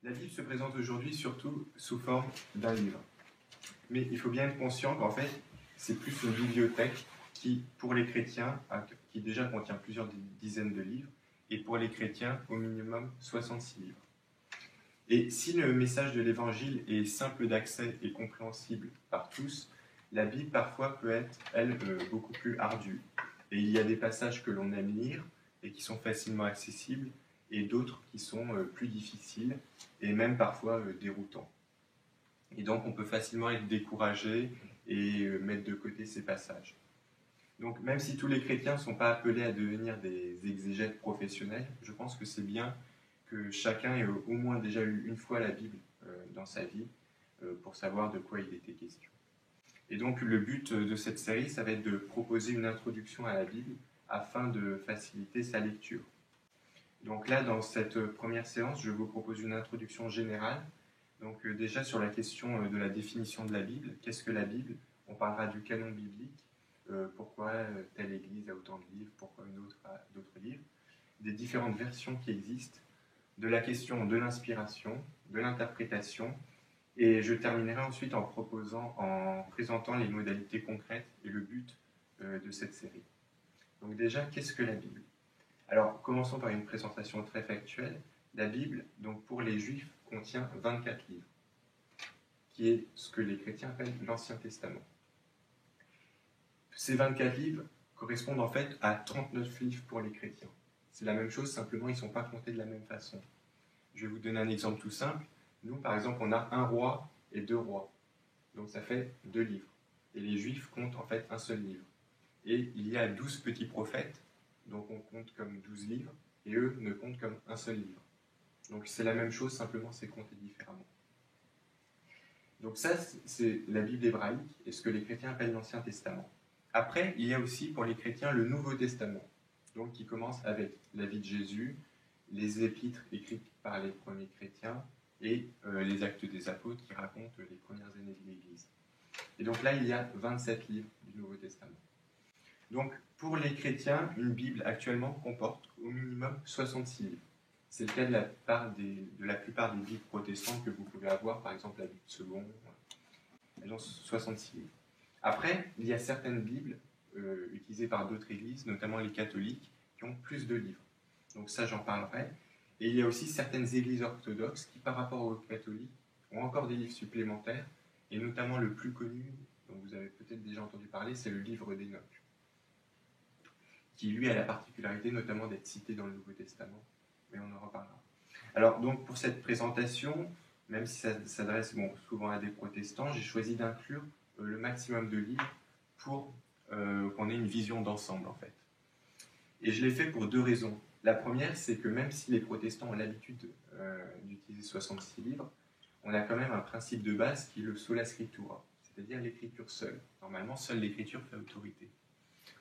La Bible se présente aujourd'hui surtout sous forme d'un livre. Mais il faut bien être conscient qu'en fait, c'est plus une bibliothèque qui, pour les chrétiens, qui déjà contient plusieurs dizaines de livres, et pour les chrétiens, au minimum 66 livres. Et si le message de l'Évangile est simple d'accès et compréhensible par tous, la Bible parfois peut être, elle, beaucoup plus ardue. Et il y a des passages que l'on aime lire et qui sont facilement accessibles, et d'autres qui sont plus difficiles et même parfois déroutants. Et donc on peut facilement être découragé et mettre de côté ces passages. Donc même si tous les chrétiens ne sont pas appelés à devenir des exégètes professionnels, je pense que c'est bien que chacun ait au moins déjà lu une fois la Bible dans sa vie pour savoir de quoi il était question. Et donc le but de cette série, ça va être de proposer une introduction à la Bible afin de faciliter sa lecture. Donc là, dans cette première séance, je vous propose une introduction générale. Donc déjà sur la question de la définition de la Bible, qu'est-ce que la Bible? On parlera du canon biblique, pourquoi telle église a autant de livres, pourquoi une autre a d'autres livres, des différentes versions qui existent, de la question de l'inspiration, de l'interprétation, et je terminerai ensuite en présentant les modalités concrètes et le but de cette série. Donc déjà, qu'est-ce que la Bible? Alors, commençons par une présentation très factuelle. La Bible, donc pour les Juifs, contient 24 livres, qui est ce que les chrétiens appellent l'Ancien Testament. Ces 24 livres correspondent en fait à 39 livres pour les chrétiens. C'est la même chose, simplement ils ne sont pas comptés de la même façon. Je vais vous donner un exemple tout simple. Nous, par exemple, on a un roi et deux rois. Donc ça fait 2 livres. Et les Juifs comptent en fait un seul livre. Et il y a 12 petits prophètes, donc on compte comme 12 livres, et eux ne comptent comme un seul livre. Donc c'est la même chose, simplement c'est compté différemment. Donc ça, c'est la Bible hébraïque et ce que les chrétiens appellent l'Ancien Testament. Après, il y a aussi pour les chrétiens le Nouveau Testament, donc qui commence avec la vie de Jésus, les épîtres écrites par les premiers chrétiens et les actes des apôtres qui racontent les premières années de l'Église. Et donc là, il y a 27 livres du Nouveau Testament. Donc, pour les chrétiens, une Bible actuellement comporte au minimum 66 livres. C'est le cas de la plupart des Bibles protestantes que vous pouvez avoir, par exemple la Bible seconde, elles ont 66 livres. Après, il y a certaines Bibles utilisées par d'autres églises, notamment les catholiques, qui ont plus de livres. Donc ça, j'en parlerai. Et il y a aussi certaines églises orthodoxes qui, par rapport aux catholiques, ont encore des livres supplémentaires, et notamment le plus connu, dont vous avez peut-être déjà entendu parler, c'est le livre d'Enoch, qui lui a la particularité notamment d'être cité dans le Nouveau Testament, mais on en reparlera. Alors donc pour cette présentation, même si ça s'adresse souvent à des protestants, j'ai choisi d'inclure le maximum de livres pour qu'on ait une vision d'ensemble en fait. Et je l'ai fait pour 2 raisons. La première, c'est que même si les protestants ont l'habitude d'utiliser 66 livres, on a quand même un principe de base qui est le sola scriptura, c'est-à-dire l'écriture seule. Normalement, seule l'écriture fait autorité.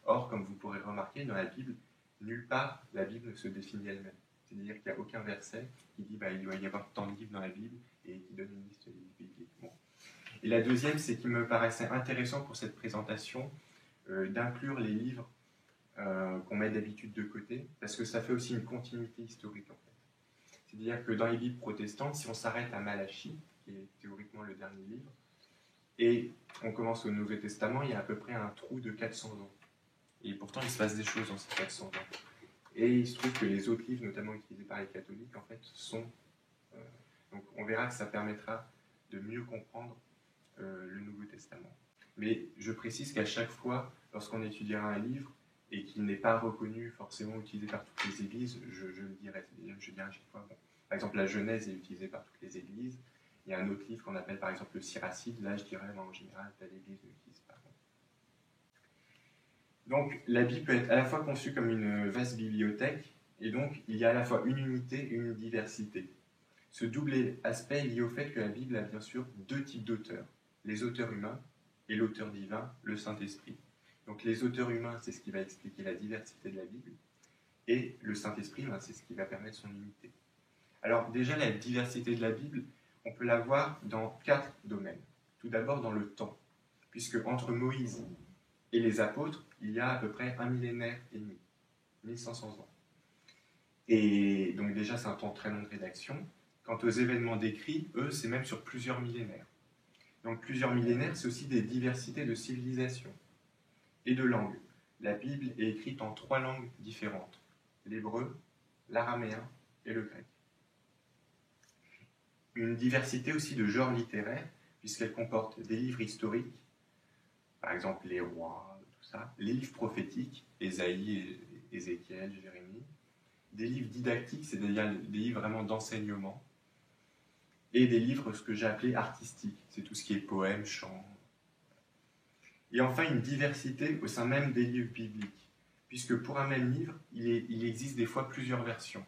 Or, comme vous pourrez remarquer, dans la Bible, nulle part la Bible ne se définit elle-même. C'est-à-dire qu'il n'y a aucun verset qui dit il doit y avoir tant de livres dans la Bible et qui donne une liste des livres bibliques. Bon. Et la deuxième, c'est qu'il me paraissait intéressant pour cette présentation d'inclure les livres qu'on met d'habitude de côté, parce que ça fait aussi une continuité historique en fait. C'est-à-dire que dans les Bibles protestantes, si on s'arrête à Malachie, qui est théoriquement le dernier livre, et on commence au Nouveau Testament, il y a à peu près un trou de 400 ans. Et pourtant, il se passe des choses dans ces 400 ans. Et il se trouve que les autres livres, notamment utilisés par les catholiques, en fait, sont... donc on verra que ça permettra de mieux comprendre le Nouveau Testament. Mais je précise qu'à chaque fois, lorsqu'on étudiera un livre, et qu'il n'est pas reconnu, forcément utilisé par toutes les églises, je le dirai. Je dirai à chaque fois, par exemple, la Genèse est utilisée par toutes les églises. Il y a un autre livre qu'on appelle par exemple le Siracide. Là, je dirais, en général, telle église ne l'utilise pas. Donc, la Bible peut être à la fois conçue comme une vaste bibliothèque, et donc il y a à la fois une unité et une diversité. Ce double aspect est lié au fait que la Bible a bien sûr 2 types d'auteurs, les auteurs humains et l'auteur divin, le Saint-Esprit. Donc les auteurs humains, c'est ce qui va expliquer la diversité de la Bible, et le Saint-Esprit, c'est ce qui va permettre son unité. Alors déjà, la diversité de la Bible, on peut la voir dans 4 domaines. Tout d'abord dans le temps, puisque entre Moïse et les apôtres, il y a à peu près 1 millénaire et demi, 1500 ans. Et donc déjà, c'est un temps très long de rédaction. Quant aux événements décrits, eux, c'est même sur plusieurs millénaires. Donc plusieurs millénaires, c'est aussi des diversités de civilisations et de langues. La Bible est écrite en 3 langues différentes, l'hébreu, l'araméen et le grec. Une diversité aussi de genres littéraires, puisqu'elle comporte des livres historiques, par exemple les rois, tout ça, les livres prophétiques, Ésaïe, Ézéchiel, Jérémie, des livres didactiques, c'est-à-dire des livres vraiment d'enseignement, et des livres, ce que j'ai appelé artistiques, c'est tout ce qui est poèmes, chants. Et enfin, une diversité au sein même des livres bibliques, puisque pour un même livre, il existe des fois plusieurs versions.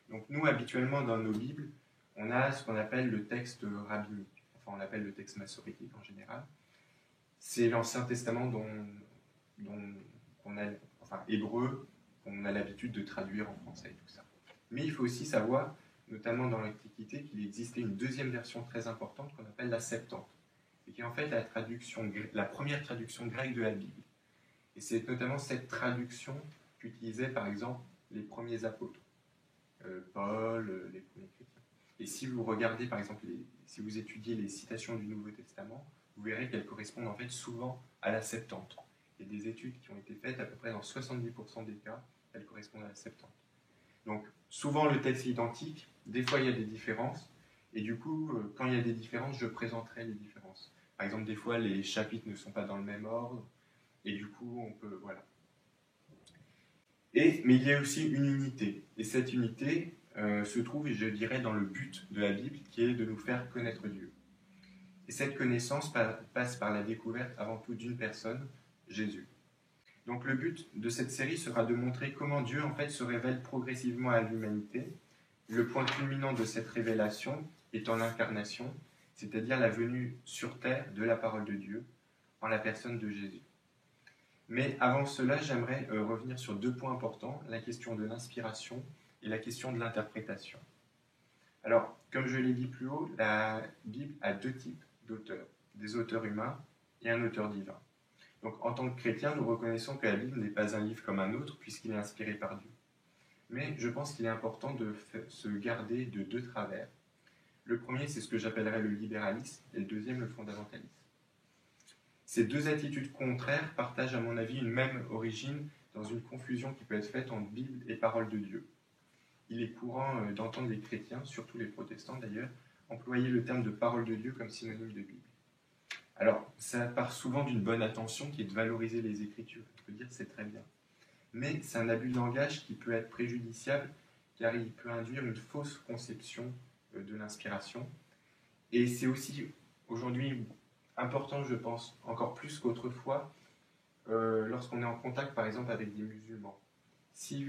Donc nous, habituellement, dans nos Bibles, on a ce qu'on appelle le texte rabbinique, enfin on l'appelle le texte masorétique en général. C'est l'Ancien Testament dont on a, enfin hébreu, qu'on a l'habitude de traduire en français et tout ça. Mais il faut aussi savoir, notamment dans l'Antiquité, qu'il existait une deuxième version très importante qu'on appelle la Septante, et qui est en fait la première traduction grecque de la Bible. Et c'est notamment cette traduction qu'utilisaient par exemple les premiers apôtres, Paul, les premiers chrétiens. Et si vous regardez par exemple, si vous étudiez les citations du Nouveau Testament, vous verrez qu'elles correspondent en fait souvent à la Septante. Il y a des études qui ont été faites, à peu près dans 70% des cas, elles correspondent à la Septante. Donc souvent le texte est identique, des fois il y a des différences, et du coup, quand il y a des différences, je présenterai les différences. Par exemple, des fois les chapitres ne sont pas dans le même ordre, et du coup, on peut, voilà. Mais il y a aussi une unité, et cette unité se trouve, je dirais, dans le but de la Bible, qui est de nous faire connaître Dieu. Et cette connaissance passe par la découverte avant tout d'une personne, Jésus. Donc le but de cette série sera de montrer comment Dieu en fait se révèle progressivement à l'humanité, le point culminant de cette révélation étant l'incarnation, c'est-à-dire la venue sur terre de la parole de Dieu en la personne de Jésus. Mais avant cela, j'aimerais revenir sur 2 points importants, la question de l'inspiration et la question de l'interprétation. Alors, comme je l'ai dit plus haut, la Bible a 2 types d'auteurs, des auteurs humains et un auteur divin. Donc, en tant que chrétien, nous reconnaissons que la Bible n'est pas un livre comme un autre, puisqu'il est inspiré par Dieu. Mais je pense qu'il est important de se garder de 2 travers. Le premier, c'est ce que j'appellerais le libéralisme, et le deuxième, le fondamentalisme. Ces 2 attitudes contraires partagent, à mon avis, une même origine dans une confusion qui peut être faite entre Bible et parole de Dieu. Il est courant d'entendre les chrétiens, surtout les protestants d'ailleurs, employer le terme de parole de Dieu comme synonyme de Bible. Alors, ça part souvent d'une bonne intention qui est de valoriser les Écritures. On peut dire que c'est très bien. Mais c'est un abus de langage qui peut être préjudiciable car il peut induire une fausse conception de l'inspiration. Et c'est aussi aujourd'hui important, je pense, encore plus qu'autrefois, lorsqu'on est en contact par exemple avec des musulmans. Si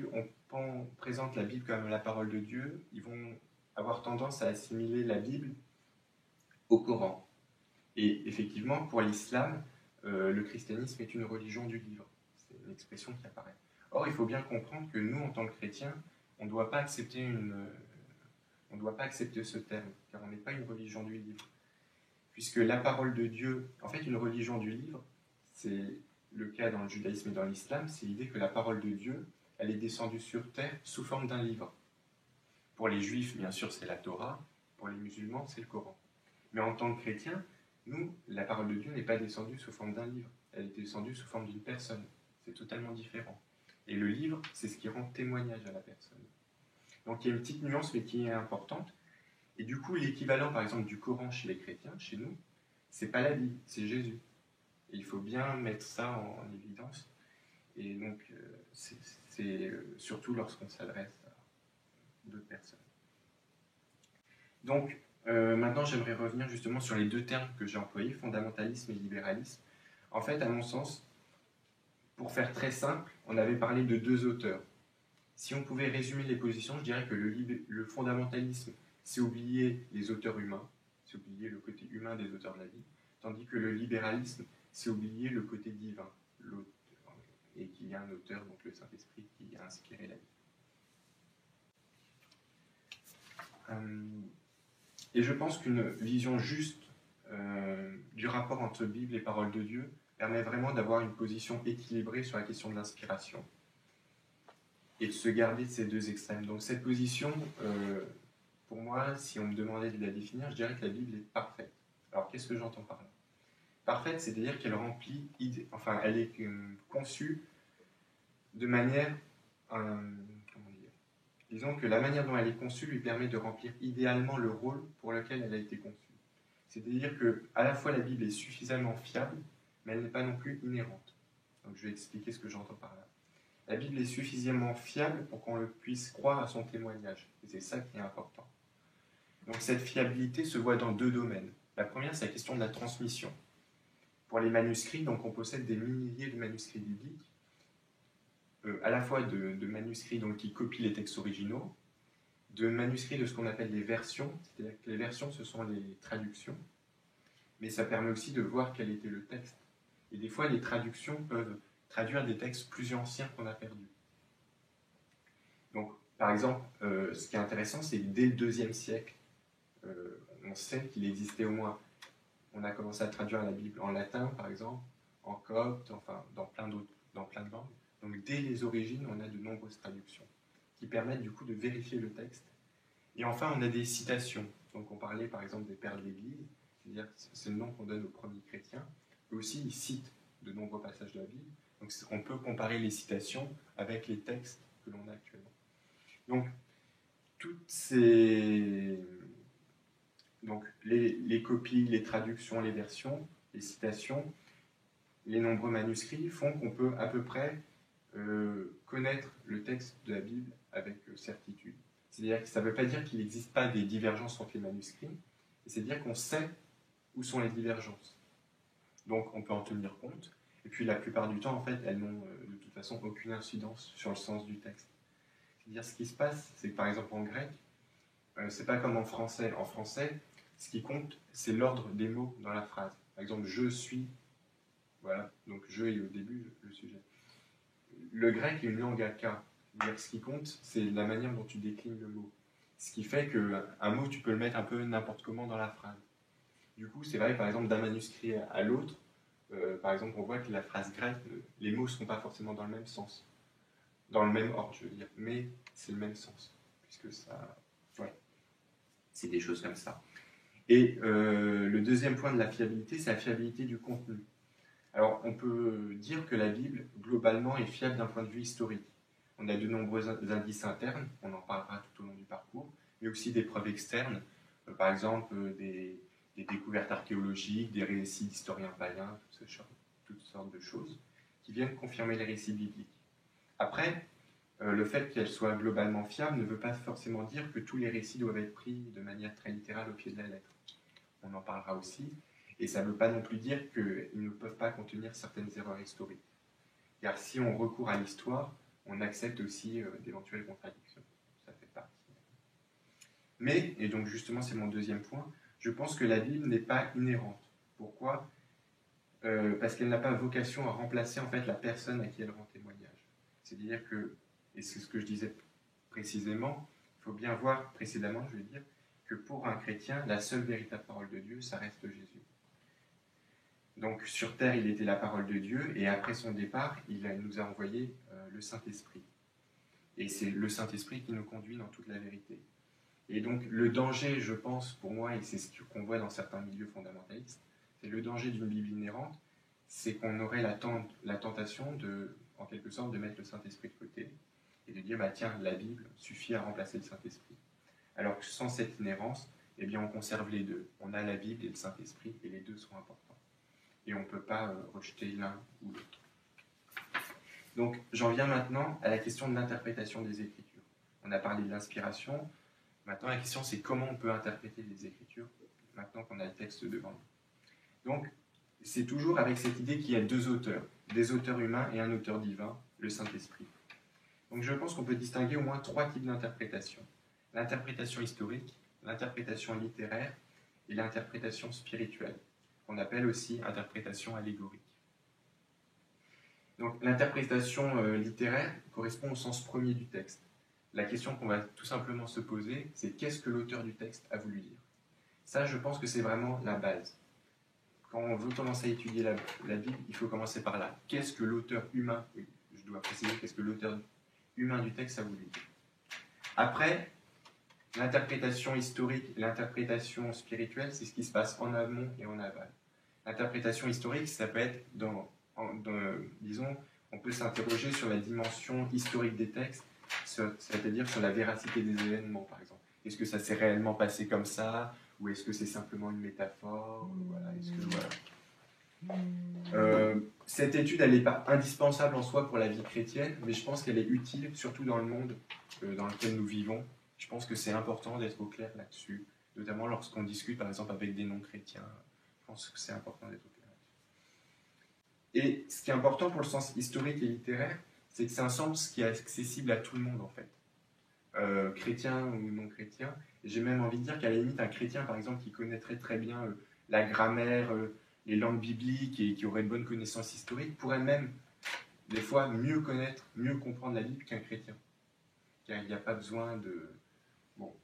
on présente la Bible comme la parole de Dieu, ils vont avoir tendance à assimiler la Bible au Coran. Et effectivement, pour l'islam, le christianisme est une religion du livre. C'est une expression qui apparaît. Or, il faut bien comprendre que nous, en tant que chrétiens, on ne doit pas accepter ce terme, car on n'est pas une religion du livre. Puisque la parole de Dieu, en fait, une religion du livre, c'est le cas dans le judaïsme et dans l'islam, c'est l'idée que la parole de Dieu, elle est descendue sur terre sous forme d'un livre. Pour les juifs, bien sûr, c'est la Torah, pour les musulmans, c'est le Coran. Mais en tant que chrétiens, nous, la parole de Dieu n'est pas descendue sous forme d'un livre, elle est descendue sous forme d'une personne. C'est totalement différent. Et le livre, c'est ce qui rend témoignage à la personne. Donc il y a une petite nuance, mais qui est importante. Et du coup, l'équivalent, par exemple, du Coran chez les chrétiens, chez nous, c'est pas la Bible, c'est Jésus. Et il faut bien mettre ça en évidence. Et donc, c'est surtout lorsqu'on s'adresse à d'autres personnes. Donc, maintenant, j'aimerais revenir justement sur les 2 termes que j'ai employés, fondamentalisme et libéralisme. En fait, à mon sens, pour faire très simple, on avait parlé de 2 auteurs. Si on pouvait résumer les positions, je dirais que le fondamentalisme, c'est oublier les auteurs humains, c'est oublier le côté humain des auteurs de la Bible, tandis que le libéralisme, c'est oublier le côté divin, et qu'il y a un auteur, donc le Saint-Esprit, qui a inspiré la Bible. Et je pense qu'une vision juste du rapport entre Bible et parole de Dieu permet vraiment d'avoir une position équilibrée sur la question de l'inspiration et de se garder de ces 2 extrêmes. Donc cette position pour moi, si on me demandait de la définir, je dirais que la Bible est parfaite. Alors, qu'est-ce que j'entends par là? Parfaite, c'est-à-dire qu'elle remplit, enfin, elle est conçue de manière, comment dire, disons que la manière dont elle est conçue lui permet de remplir idéalement le rôle pour lequel elle a été conçue. C'est-à-dire que à la fois la Bible est suffisamment fiable, mais elle n'est pas non plus inhérente. Donc je vais expliquer ce que j'entends par là. La Bible est suffisamment fiable pour qu'on puisse croire à son témoignage. Et c'est ça qui est important. Donc cette fiabilité se voit dans deux domaines. La première, c'est la question de la transmission. Pour les manuscrits, donc on possède des milliers de manuscrits bibliques, à la fois de manuscrits donc, qui copient les textes originaux, de manuscrits de ce qu'on appelle des versions, c'est-à-dire que les versions, ce sont les traductions, mais ça permet aussi de voir quel était le texte. Et des fois, les traductions peuvent traduire des textes plus anciens qu'on a perdus. Donc, par exemple, ce qui est intéressant, c'est que dès le IIe siècle, on sait qu'il existait au moins, on a commencé à traduire la Bible en latin, par exemple, en copte, enfin, dans plein de langues. Donc, dès les origines, on a de nombreuses traductions qui permettent du coup de vérifier le texte. Et enfin, on a des citations. Donc, on parlait par exemple des pères de l'Église, c'est-à-dire que c'est le nom qu'on donne aux premiers chrétiens. Eux aussi, ils citent de nombreux passages de la Bible. Donc, on peut comparer les citations avec les textes que l'on a actuellement. Donc, toutes ces... Donc, les copies, les traductions, les versions, les citations, les nombreux manuscrits font qu'on peut à peu près connaître le texte de la Bible avec certitude. C'est-à-dire que ça ne veut pas dire qu'il n'existe pas des divergences entre les manuscrits, c'est-à-dire qu'on sait où sont les divergences. Donc on peut en tenir compte, et puis la plupart du temps, en fait, elles n'ont de toute façon aucune incidence sur le sens du texte. C'est-à-dire ce qui se passe, c'est que par exemple en grec, c'est pas comme en français. En français, ce qui compte, c'est l'ordre des mots dans la phrase. Par exemple, je suis, voilà, donc je est au début le sujet. Le grec est une langue à cas. Ce qui compte, c'est la manière dont tu déclines le mot. Ce qui fait qu'un mot, tu peux le mettre un peu n'importe comment dans la phrase. Du coup, c'est vrai, par exemple, d'un manuscrit à l'autre, par exemple, on voit que la phrase grecque, les mots ne sont pas forcément dans le même sens. Dans le même ordre, je veux dire, mais c'est le même sens. Puisque ça... Ouais. C'est des choses comme ça. Et le deuxième point de la fiabilité, c'est la fiabilité du contenu. Alors, on peut dire que la Bible, globalement, est fiable d'un point de vue historique. On a de nombreux indices internes, on en parlera tout au long du parcours, mais aussi des preuves externes, par exemple des découvertes archéologiques, des récits d'historiens païens, toutes sortes de choses, qui viennent confirmer les récits bibliques. Après, le fait qu'elle soit globalement fiable ne veut pas forcément dire que tous les récits doivent être pris de manière très littérale au pied de la lettre. On en parlera aussi. Et ça ne veut pas non plus dire qu'ils ne peuvent pas contenir certaines erreurs historiques. Car si on recourt à l'histoire, on accepte aussi d'éventuelles contradictions. Ça fait partie. Mais, et donc justement c'est mon deuxième point, je pense que la Bible n'est pas inhérente. Pourquoi ? Parce qu'elle n'a pas vocation à remplacer en fait la personne à qui elle rend témoignage. C'est-à-dire que, et c'est ce que je disais précisément, il faut bien voir précédemment, je veux dire, que pour un chrétien, la seule véritable parole de Dieu, ça reste Jésus. Donc sur terre, il était la parole de Dieu, et après son départ, il nous a envoyé le Saint-Esprit. Et c'est le Saint-Esprit qui nous conduit dans toute la vérité. Et donc le danger, je pense, pour moi, et c'est ce qu'on voit dans certains milieux fondamentalistes, c'est le danger d'une Bible inhérente, c'est qu'on aurait la tentation de, en quelque sorte, de mettre le Saint-Esprit de côté, et de dire, bah tiens, la Bible suffit à remplacer le Saint-Esprit. Alors que sans cette inhérence, eh bien on conserve les deux. On a la Bible et le Saint-Esprit, et les deux sont importants. Et on ne peut pas rejeter l'un ou l'autre. Donc, j'en viens maintenant à la question de l'interprétation des Écritures. On a parlé de l'inspiration. Maintenant, la question, c'est comment on peut interpréter les Écritures, maintenant qu'on a le texte devant nous. Donc, c'est toujours avec cette idée qu'il y a deux auteurs, des auteurs humains et un auteur divin, le Saint-Esprit. Donc, je pense qu'on peut distinguer au moins trois types d'interprétation. L'interprétation historique, l'interprétation littéraire et l'interprétation spirituelle, qu'on appelle aussi interprétation allégorique. Donc l'interprétation littéraire correspond au sens premier du texte. La question qu'on va tout simplement se poser, c'est qu'est-ce que l'auteur du texte a voulu dire ? Ça, je pense que c'est vraiment la base. Quand on veut commencer à étudier la Bible, il faut commencer par là. Qu'est-ce que l'auteur humain, je dois préciser, qu'est-ce que l'auteur humain du texte a voulu dire ? Après, L'interprétation historique et l'interprétation spirituelle, c'est ce qui se passe en amont et en aval. L'interprétation historique, ça peut être disons, on peut s'interroger sur la dimension historique des textes, c'est-à-dire sur la véracité des événements, par exemple. Est-ce que ça s'est réellement passé comme ça, ou est-ce que c'est simplement une métaphore, voilà, cette étude, elle n'est pas indispensable en soi pour la vie chrétienne, mais je pense qu'elle est utile, surtout dans le monde dans lequel nous vivons. Je pense que c'est important d'être au clair là-dessus, notamment lorsqu'on discute, par exemple, avec des non-chrétiens. Je pense que c'est important d'être au clair là-dessus. Et ce qui est important pour le sens historique et littéraire, c'est que c'est un sens qui est accessible à tout le monde, en fait. Chrétien ou non-chrétien. Et j'ai même envie de dire qu'à la limite, un chrétien, par exemple, qui connaîtrait très bien la grammaire, les langues bibliques et qui aurait de bonnes connaissances historiques, pourrait même, des fois, mieux connaître, mieux comprendre la Bible qu'un chrétien. Car il n'y a pas besoin de... Bon.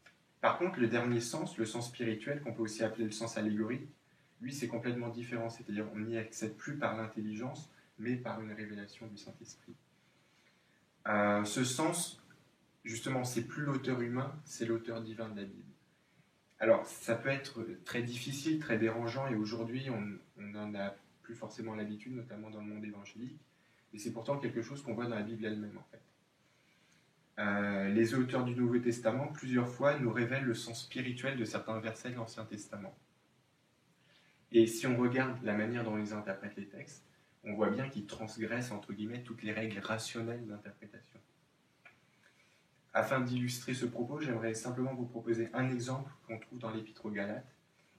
Par contre, le dernier sens, le sens spirituel, qu'on peut aussi appeler le sens allégorique, lui, c'est complètement différent. C'est-à-dire on n'y accède plus par l'intelligence, mais par une révélation du Saint-Esprit. Ce sens, justement, c'est plus l'auteur humain, c'est l'auteur divin de la Bible. Alors, ça peut être très difficile, très dérangeant, et aujourd'hui, on n'en a plus forcément l'habitude, notamment dans le monde évangélique, et c'est pourtant quelque chose qu'on voit dans la Bible elle-même, en fait. Les auteurs du Nouveau Testament, plusieurs fois, nous révèlent le sens spirituel de certains versets de l'Ancien Testament. Et si on regarde la manière dont ils interprètent les textes, on voit bien qu'ils transgressent, entre guillemets, toutes les règles rationnelles d'interprétation. Afin d'illustrer ce propos, j'aimerais simplement vous proposer un exemple qu'on trouve dans l'Épître aux Galates.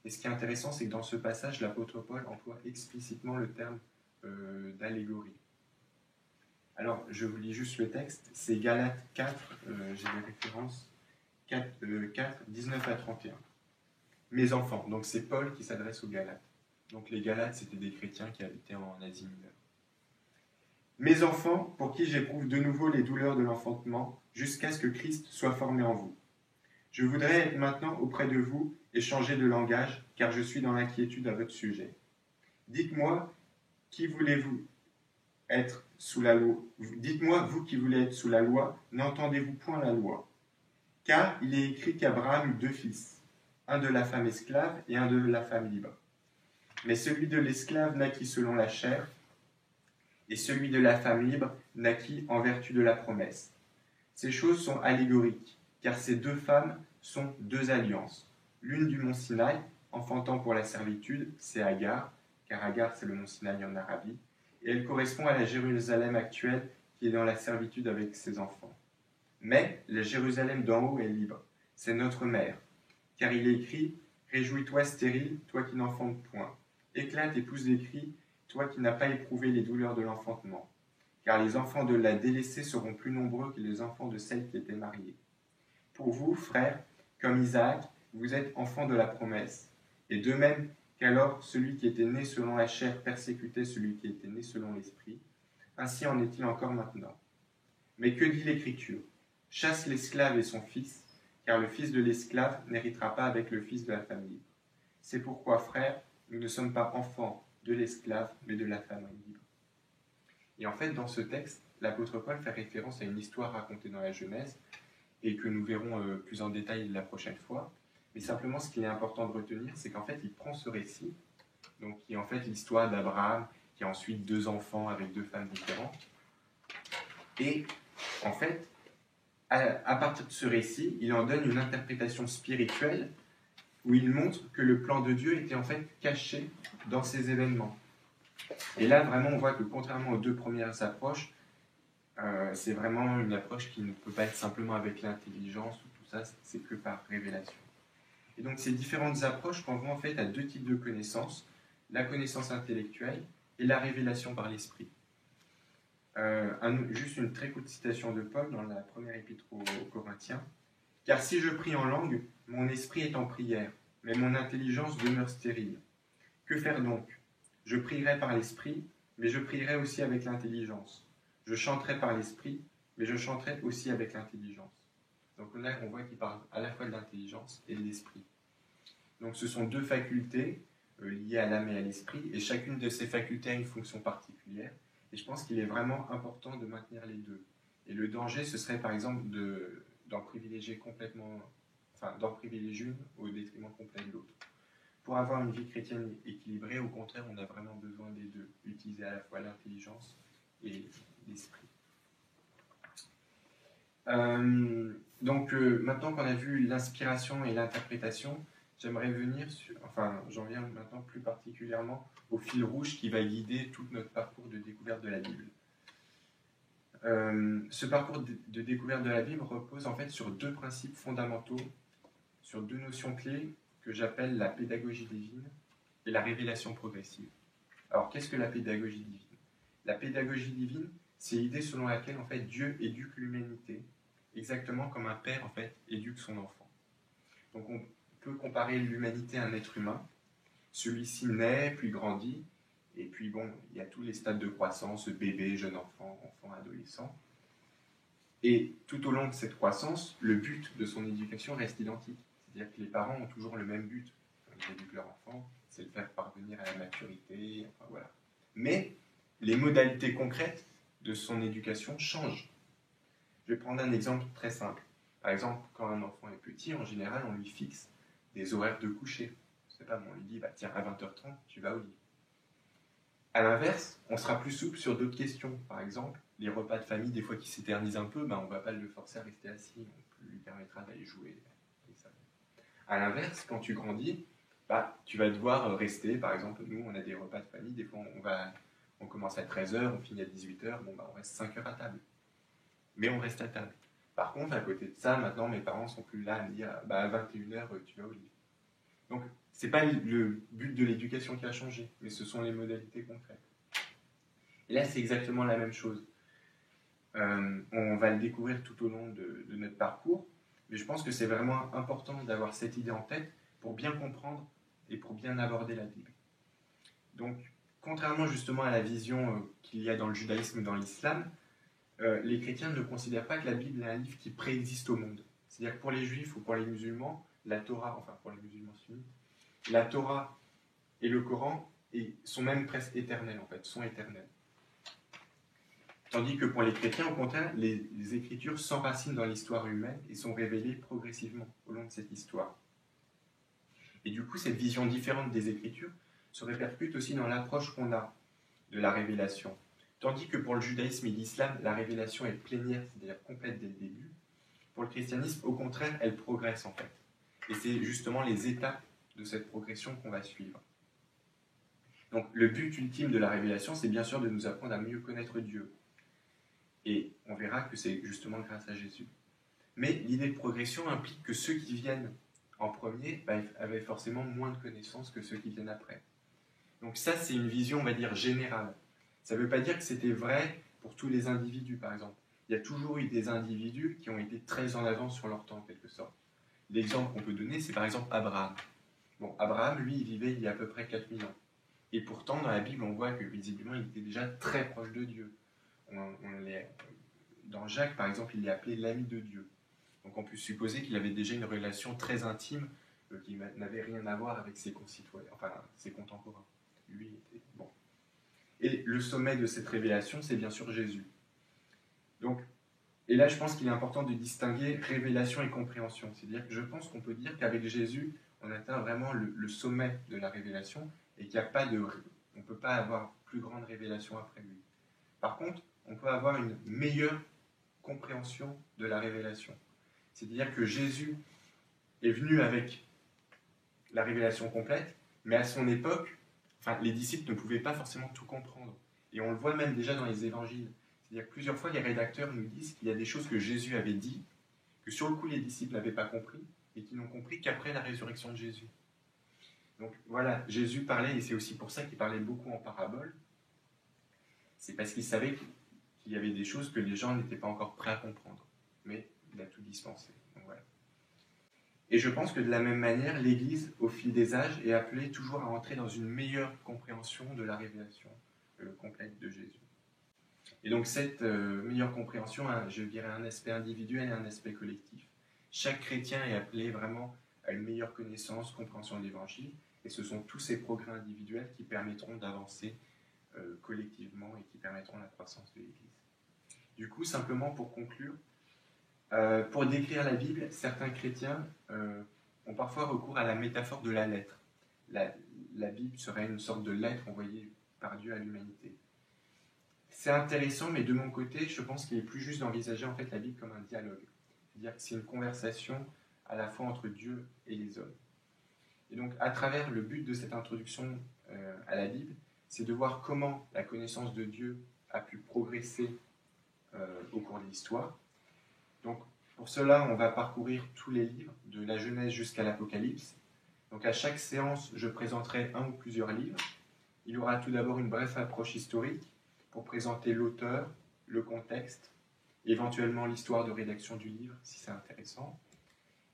Et ce qui est intéressant, c'est que dans ce passage, l'apôtre Paul emploie explicitement le terme d'allégorie. Alors, je vous lis juste le texte. C'est Galates 4, j'ai les références, 4, 19 à 31. Mes enfants, donc c'est Paul qui s'adresse aux Galates. Donc les Galates, c'était des chrétiens qui habitaient en Asie mineure. Mes enfants, pour qui j'éprouve de nouveau les douleurs de l'enfantement, jusqu'à ce que Christ soit formé en vous. Je voudrais être maintenant auprès de vous et changer de langage, car je suis dans l'inquiétude à votre sujet. Dites-moi, qui voulez-vous être sous la loi ? Dites-moi, vous qui voulez être sous la loi, n'entendez-vous point la loi ? Car il est écrit qu'Abraham eut 2 fils, un de la femme esclave et un de la femme libre. Mais celui de l'esclave naquit selon la chair, et celui de la femme libre naquit en vertu de la promesse. Ces choses sont allégoriques, car ces 2 femmes sont 2 alliances. L'une du mont Sinaï, enfantant pour la servitude, c'est Agar, car Agar c'est le mont Sinaï en Arabie, et elle correspond à la Jérusalem actuelle qui est dans la servitude avec ses enfants. Mais la Jérusalem d'en haut est libre, c'est notre mère, car il est écrit « Réjouis-toi stérile, toi qui n'enfantes point. Éclate et pousse des cris, toi qui n'as pas éprouvé les douleurs de l'enfantement. Car les enfants de la délaissée seront plus nombreux que les enfants de celle qui était mariée. Pour vous, frères, comme Isaac, vous êtes enfants de la promesse. Et de même qu'alors celui qui était né selon la chair persécutait celui qui était né selon l'esprit, ainsi en est-il encore maintenant. Mais que dit l'Écriture ? Chasse l'esclave et son fils, car le fils de l'esclave n'héritera pas avec le fils de la femme libre. C'est pourquoi, frères, nous ne sommes pas enfants de l'esclave, mais de la femme libre. Et en fait, dans ce texte, l'apôtre Paul fait référence à une histoire racontée dans la Genèse, et que nous verrons plus en détail la prochaine fois. Mais simplement, ce qu'il est important de retenir, c'est qu'en fait, il prend ce récit, donc qui est en fait l'histoire d'Abraham, qui a ensuite 2 enfants avec 2 femmes différentes. Et en fait, à partir de ce récit, il en donne une interprétation spirituelle où il montre que le plan de Dieu était en fait caché dans ces événements. Et là, vraiment, on voit que contrairement aux 2 premières approches, c'est vraiment une approche qui ne peut pas être simplement avec l'intelligence ou tout ça, c'est que par révélation. Et donc ces différentes approches renvoient en fait à 2 types de connaissances, la connaissance intellectuelle et la révélation par l'esprit. Juste une très courte citation de Paul dans la première épître aux Corinthiens. « Car si je prie en langue, mon esprit est en prière, mais mon intelligence demeure stérile. Que faire donc ? Je prierai par l'esprit, mais je prierai aussi avec l'intelligence. Je chanterai par l'esprit, mais je chanterai aussi avec l'intelligence. » Donc là, on voit qu'il parle à la fois de l'intelligence et de l'esprit. Donc ce sont 2 facultés liées à l'âme et à l'esprit, et chacune de ces facultés a une fonction particulière. Et je pense qu'il est vraiment important de maintenir les 2. Et le danger, ce serait par exemple d'en privilégier complètement d'en privilégier une au détriment complet de l'autre. Pour avoir une vie chrétienne équilibrée, au contraire, on a vraiment besoin des deux, utiliser à la fois l'intelligence et l'esprit. Maintenant qu'on a vu l'inspiration et l'interprétation, j'aimerais j'en viens maintenant plus particulièrement au fil rouge qui va guider tout notre parcours de découverte de la Bible. Ce parcours de découverte de la Bible repose en fait sur deux principes fondamentaux, sur deux notions clés que j'appelle la pédagogie divine et la révélation progressive. Alors, qu'est-ce que la pédagogie divine? La pédagogie divine, c'est l'idée selon laquelle en fait Dieu éduque l'humanité, exactement comme un père en fait éduque son enfant. Donc, on peut comparer l'humanité à un être humain. Celui-ci naît, puis grandit, et puis bon, il y a tous les stades de croissance, bébé, jeune enfant, enfant, adolescent. Et tout au long de cette croissance, le but de son éducation reste identique. C'est-à-dire que les parents ont toujours le même but. Ils éduquent leur enfant, c'est le faire parvenir à la maturité, enfin voilà. Mais les modalités concrètes de son éducation changent. Je vais prendre un exemple très simple. Par exemple, quand un enfant est petit, en général, on lui fixe des horaires de coucher. Je sais pas, on lui dit, bah, tiens, à 20h30, tu vas au lit. A l'inverse, on sera plus souple sur d'autres questions. Par exemple, les repas de famille, des fois qui s'éternisent un peu, bah, on ne va pas le forcer à rester assis, on lui permettra d'aller jouer. A l'inverse, quand tu grandis, bah, tu vas devoir rester. Par exemple, nous, on a des repas de famille, des fois on commence à 13h, on finit à 18h, bon, bah, on reste 5 heures à table. Mais on reste à table. Par contre, à côté de ça, maintenant, mes parents sont plus là à me dire, bah, à 21h, tu vas au lit. Donc, ce n'est pas le but de l'éducation qui a changé, mais ce sont les modalités concrètes. Et là, c'est exactement la même chose. On va le découvrir tout au long de notre parcours, mais je pense que c'est vraiment important d'avoir cette idée en tête pour bien comprendre et pour bien aborder la Bible. Donc, contrairement justement à la vision qu'il y a dans le judaïsme et dans l'islam, les chrétiens ne considèrent pas que la Bible est un livre qui préexiste au monde. C'est-à-dire que pour les juifs ou pour les musulmans, la Torah, enfin pour les musulmans sunnites, la Torah et le Coran sont même presque éternels en fait, sont éternels. Tandis que pour les chrétiens, au contraire, les Écritures s'enracinent dans l'histoire humaine et sont révélées progressivement au long de cette histoire. Et du coup, cette vision différente des Écritures se répercute aussi dans l'approche qu'on a de la révélation. Tandis que pour le judaïsme et l'islam, la révélation est plénière, c'est-à-dire complète dès le début. Pour le christianisme, au contraire, elle progresse en fait. Et c'est justement les étapes de cette progression qu'on va suivre. Donc le but ultime de la révélation, c'est bien sûr de nous apprendre à mieux connaître Dieu. Et on verra que c'est justement grâce à Jésus. Mais l'idée de progression implique que ceux qui viennent en premier avaient forcément moins de connaissances que ceux qui viennent après. Donc ça, c'est une vision, on va dire, générale. Ça ne veut pas dire que c'était vrai pour tous les individus, par exemple. Il y a toujours eu des individus qui ont été très en avance sur leur temps, en quelque sorte. L'exemple qu'on peut donner, c'est par exemple Abraham. Bon, Abraham, lui, il vivait il y a à peu près 4000 ans. Et pourtant, dans la Bible, on voit que visiblement, il était déjà très proche de Dieu. Dans Jacques, par exemple, il est appelé l'ami de Dieu. Donc on peut supposer qu'il avait déjà une relation très intime qui n'avait rien à voir avec ses concitoyens, enfin ses contemporains. Lui était bon. Et le sommet de cette révélation, c'est bien sûr Jésus. Donc, et là, je pense qu'il est important de distinguer révélation et compréhension. C'est-à-dire que je pense qu'on peut dire qu'avec Jésus, on atteint vraiment le sommet de la révélation et qu'il n'y a pas on ne peut pas avoir plus grande révélation après lui. Par contre, on peut avoir une meilleure compréhension de la révélation. C'est-à-dire que Jésus est venu avec la révélation complète, mais à son époque, les disciples ne pouvaient pas forcément tout comprendre. Et on le voit même déjà dans les évangiles. C'est-à-dire que plusieurs fois, les rédacteurs nous disent qu'il y a des choses que Jésus avait dit, que sur le coup, les disciples n'avaient pas compris, et qui n'ont compris qu'après la résurrection de Jésus. Donc voilà, Jésus parlait, et c'est aussi pour ça qu'il parlait beaucoup en paraboles. C'est parce qu'il savait qu'il y avait des choses que les gens n'étaient pas encore prêts à comprendre. Mais il a tout dispensé. Donc voilà. Et je pense que de la même manière, l'Église, au fil des âges, est appelée toujours à entrer dans une meilleure compréhension de la révélation complète de Jésus. Et donc cette meilleure compréhension a, je dirais, un aspect individuel et un aspect collectif. Chaque chrétien est appelé vraiment à une meilleure connaissance, compréhension de l'Évangile, et ce sont tous ces progrès individuels qui permettront d'avancer collectivement et qui permettront la croissance de l'Église. Du coup, simplement pour conclure, Pour décrire la Bible, certains chrétiens ont parfois recours à la métaphore de la lettre. La Bible serait une sorte de lettre envoyée par Dieu à l'humanité. C'est intéressant, mais de mon côté, je pense qu'il est plus juste d'envisager en fait la Bible comme un dialogue. C'est-à-dire que c'est une conversation à la fois entre Dieu et les hommes. Et donc, à travers le but de cette introduction à la Bible, c'est de voir comment la connaissance de Dieu a pu progresser au cours de l'histoire. Donc, pour cela, on va parcourir tous les livres, de la Genèse jusqu'à l'Apocalypse. Donc, à chaque séance, je présenterai un ou plusieurs livres. Il y aura tout d'abord une brève approche historique pour présenter l'auteur, le contexte, éventuellement l'histoire de rédaction du livre, si c'est intéressant.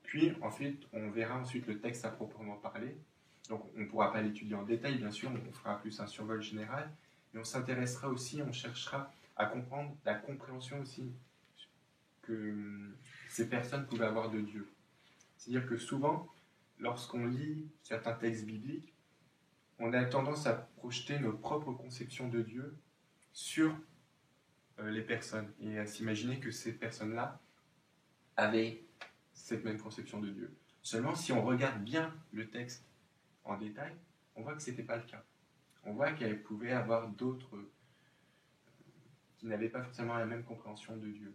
Puis, ensuite, on verra ensuite le texte à proprement parler. Donc, on ne pourra pas l'étudier en détail, bien sûr, on fera plus un survol général, mais on s'intéressera aussi, on cherchera à comprendre la compréhension aussi que ces personnes pouvaient avoir de Dieu. C'est-à-dire que souvent, lorsqu'on lit certains textes bibliques, on a tendance à projeter nos propres conceptions de Dieu sur les personnes et à s'imaginer que ces personnes-là avaient cette même conception de Dieu. Seulement, si on regarde bien le texte en détail, on voit que ce n'était pas le cas. On voit qu'elle pouvait avoir d'autres qui n'avaient pas forcément la même compréhension de Dieu.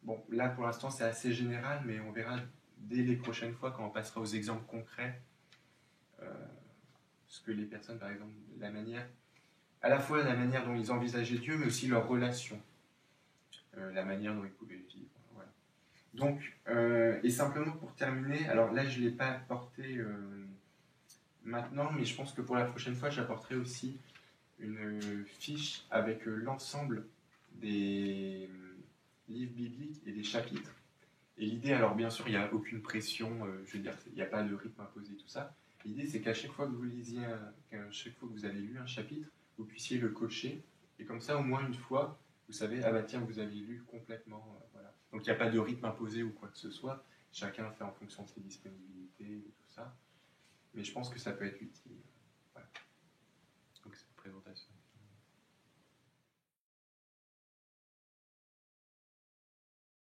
Bon, là pour l'instant c'est assez général, mais on verra dès les prochaines fois quand on passera aux exemples concrets ce que les personnes, par exemple, à la fois la manière dont ils envisageaient Dieu, mais aussi leur relation, la manière dont ils pouvaient vivre. Voilà. Donc, et simplement pour terminer, alors là je ne l'ai pas apporté maintenant, mais je pense que pour la prochaine fois j'apporterai aussi une fiche avec l'ensemble des livres bibliques et des chapitres. Et l'idée, alors bien sûr, il n'y a aucune pression, je veux dire, il n'y a pas de rythme imposé, tout ça. L'idée, c'est qu'à chaque fois que vous lisiez, qu'à chaque fois que vous avez lu un chapitre, vous puissiez le cocher. Et comme ça, au moins une fois, vous savez, ah bah tiens, vous avez lu complètement. Voilà. Donc il n'y a pas de rythme imposé ou quoi que ce soit. Chacun fait en fonction de ses disponibilités et tout ça. Mais je pense que ça peut être utile. Voilà. Donc c'est une présentation.